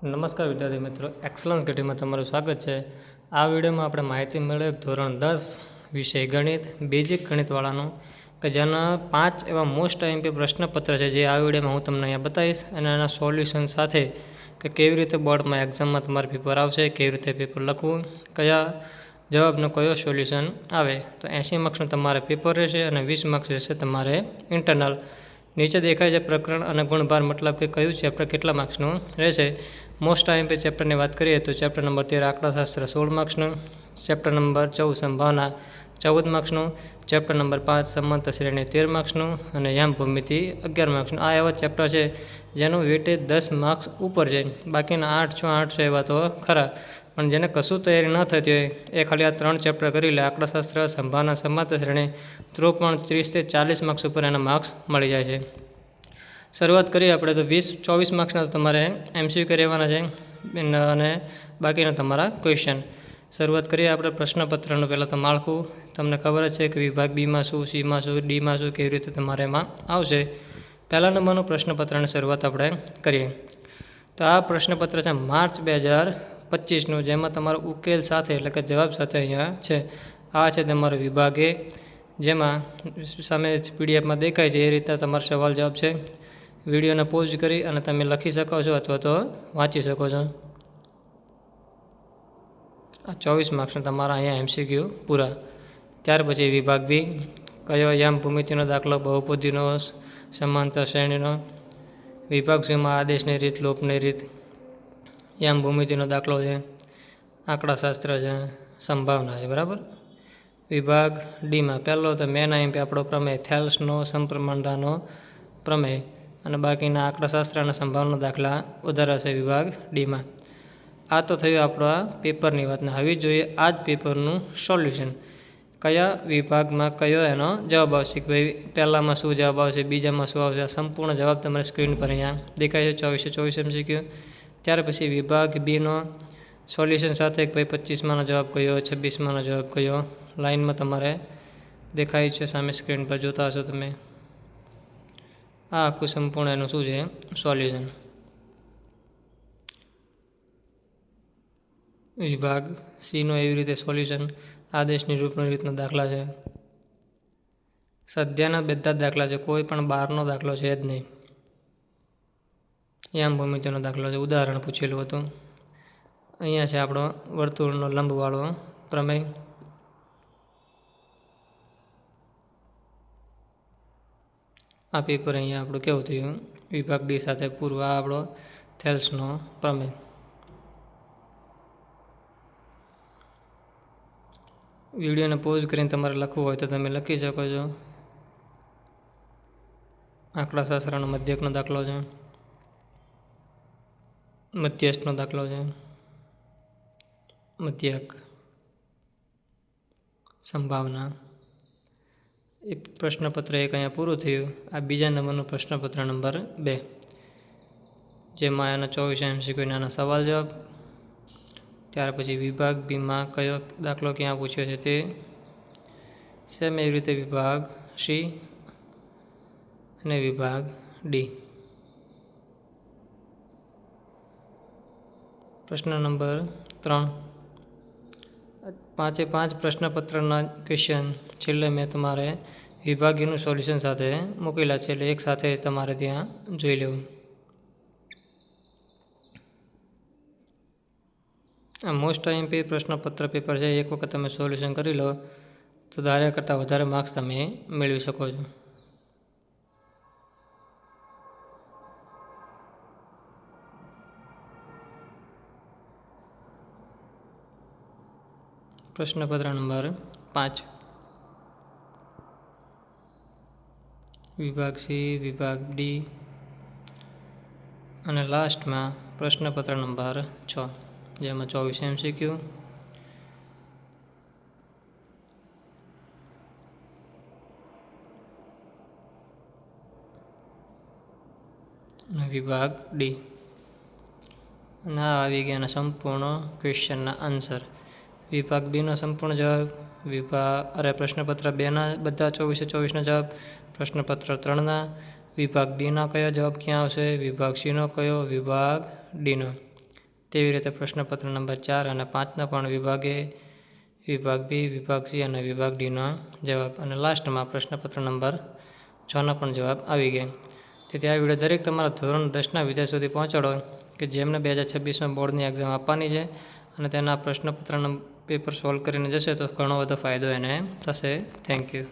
નમસ્કાર વિદ્યાર્થી મિત્રો, એક્સલન્સ ઘટીમાં તમારું સ્વાગત છે। આ વિડીયોમાં આપણે માહિતી મેળવીએ ધોરણ 10 વિષય ગણિત બેઝિક ગણિતવાળાનું કે જેના 5 એવા મોસ્ટ આઈએમપી પ્રશ્નપત્ર છે જે આ વિડીયોમાં હું તમને અહીંયા બતાવીશ અને એના સોલ્યુશન સાથે કે કેવી રીતે બોર્ડમાં એક્ઝામમાં તમારું પેપર આવશે, કેવી રીતે પેપર લખવું, કયા જવાબનો કયો સોલ્યુશન આવે। તો 80 માર્ક્સનું તમારે પેપર રહેશે અને 20 માર્ક્સ રહેશે તમારે ઇન્ટરનલ। નીચે દેખાય છે પ્રકરણ અને ગુણભાર, મતલબ કે કયું ચેપ્ટર કેટલા માર્ક્સનું રહેશે। મોસ્ટ આઈએમપી ચેપ્ટરની વાત કરીએ તો ચેપ્ટર નંબર 13 આંકડાશાસ્ત્ર 16 માર્ક્સનું, ચેપ્ટર નંબર 14 સંભાવના 14 માર્ક્સનું, ચેપ્ટર નંબર 5 સમાંતર શ્રેણી 13 માર્ક્સનું અને યામ ભૂમિતિ 11 માર્ક્સનું। આ એવા ચેપ્ટર છે જેનું વેટેજ 10 માર્ક્સ ઉપર છે। બાકીના 800 એવા તો ખરા, પણ જેને કશું તૈયારી ન થતી હોય એ ખાલી આ 3 ચેપ્ટર કરી લે, આંકડાશાસ્ત્ર, સંભાવના, સમાંતર શ્રેણી, તો પણ 30 થી 40 માર્ક્સ ઉપર એના માર્ક્સ મળી જાય છે। શરૂઆત કરીએ આપણે તો 24 માર્ક્સના તો તમારે એમસીક્યુ રહેવાના છે અને બાકીના તમારા ક્વેશ્ચન। શરૂઆત કરીએ આપણે પ્રશ્નપત્રનું। પહેલાં તો માળખું તમને ખબર જ છે કે વિભાગ બીમાં શું, સીમાં શું, ડીમાં શું, કેવી રીતે તમારે એમાં આવશે। પહેલા નંબરનું પ્રશ્નપત્રની શરૂઆત આપણે કરીએ તો આ પ્રશ્નપત્ર છે માર્ચ 2025નું, જેમાં તમારો ઉકેલ સાથે એટલે કે જવાબ સાથે અહીંયા છે। આ છે તમારો વિભાગ એ, જેમાં સામે પીડીએફમાં દેખાય છે એ રીતના તમારો સવાલ જવાબ છે। વિડીયોને પોઝ કરી અને તમે લખી શકો છો અથવા તો વાંચી શકો છો। આ 24 માર્ક્સના તમારા અહીંયા એમસીક્યુ પૂરા। ત્યાર પછી વિભાગ બી, કયો યામ ભૂમિતિનો દાખલો, બહુપદીનો, સમાંતર શ્રેણીનો। વિભાગ સીમાં આદેશની રીત, લોપની રીત, યામ ભૂમિતિનો દાખલો છે, આંકડાશાસ્ત્ર છે, સંભાવના છે, બરાબર। વિભાગ ડીમાં પહેલો તો મેન આઈએમપી આપણો પ્રમેય, થેલ્સનો સમપ્રમાણતાનો પ્રમેય અને બાકીના આંકડાશાસ્ત્ર અને સંભાવના દાખલા વધારાશે વિભાગ ડીમાં। આ તો થયું આપણા પેપરની વાત। હવે જોઈએ આ જ પેપરનું સોલ્યુશન, કયા વિભાગમાં કયો એનો જવાબ આવશે, કે ભાઈ પહેલામાં શું જવાબ આવશે, બીજામાં શું આવશે। આ સંપૂર્ણ જવાબ તમારી સ્ક્રીન પર અહીંયા દેખાય છે, 24 એમસીક્યુ। ત્યાર પછી વિભાગ બીનો સોલ્યુશન સાથે કે ભાઈ 25માનો જવાબ કયો, 26માનો જવાબ કયો, લાઇનમાં તમારે દેખાય છે સામે સ્ક્રીન પર જોતા હશો તમે। આ આખું સંપૂર્ણ એનું શું છે સોલ્યુશન। વિભાગ સીનો એવી રીતે સોલ્યુશન, આદેશની રૂપની રીતના દાખલા છે, સ્વાધ્યાયના બધા જ દાખલા છે, કોઈ પણ બહારનો દાખલો છે જ નહીં। યામ ભૂમિતિનો દાખલો છે, ઉદાહરણ પૂછેલું હતું। અહીંયા છે આપણો વર્તુળનો લંબવાળો પ્રમેય। આ પેપર અહીંયા આપણું કેવું થયું, વિભાગ ડી સાથે પૂરું। આ આપણો થેલ્સનો પ્રમેય। વિડીયોને પોઝ કરીને તમારે લખવું હોય તો તમે લખી શકો છો। આંકડાશાસ્ત્રનો મધ્યકનો દાખલો છે, મધ્યસ્થનો દાખલો છે, મધ્યક, સંભાવના। એ પ્રશ્નપત્ર 1 અહીંયા પૂરું થયું। આ બીજા નંબરનું પ્રશ્નપત્ર નંબર 2, જેમાં એના 24 એમસીક્યુ નાના સવાલ જવાબ। ત્યાર પછી વિભાગ બીમાં કયો દાખલો ક્યાં પૂછ્યો છે તે, સેમ એવી રીતે વિભાગ સી અને વિભાગ ડી। પ્રશ્ન નંબર 3, 5 પ્રશ્નપત્રના ક્વેશ્ચન છેલ્લે મેં તમારે વિભાગીનું સોલ્યુશન સાથે મૂકેલા છે, એટલે એક સાથે તમારે ત્યાં જોઈ લેવું। આ મોસ્ટ આઈએમપી પ્રશ્નપત્ર પેપર છે, એક વખત તમે સોલ્યુશન કરી લો તો ધાર્યા કરતાં વધારે માર્ક્સ તમે મેળવી શકો છો। પ્રશ્નપત્ર નંબર 5, વિભાગ સી, વિભાગ ડી અને લાસ્ટમાં પ્રશ્નપત્ર નંબર 6, જેમાં 24 એમસીક્યુ। અને વિભાગ ડી અને આ આવી ગયાના સંપૂર્ણ ક્વેશ્ચનના આન્સર। વિભાગ બીનો સંપૂર્ણ જવાબ, પ્રશ્નપત્ર 2ના બધા 24ના જવાબ, પ્રશ્નપત્ર 3ના, વિભાગ બીના કયો જવાબ ક્યાં આવશે, વિભાગ સીનો કયો, વિભાગ ડીનો। તેવી રીતે પ્રશ્નપત્ર નંબર 4 અને 5ના પણ વિભાગ એ, વિભાગ બી, વિભાગ સી અને વિભાગ ડીના જવાબ. અને લાસ્ટમાં પ્રશ્નપત્ર નંબર 6ના પણ જવાબ આવી ગયા. તેથી આ વિડીયો દરેક તમારા ધોરણ 10ના વિદ્યાર્થી સુધી પહોંચાડો કે જેમને 2026માં બોર્ડની એક્ઝામ આપવાની છે અને તેના પ્રશ્નપત્રનું પેપર સોલ્વ કરીને જશે તો ઘણો બધો ફાયદો એને થશે. Thank you.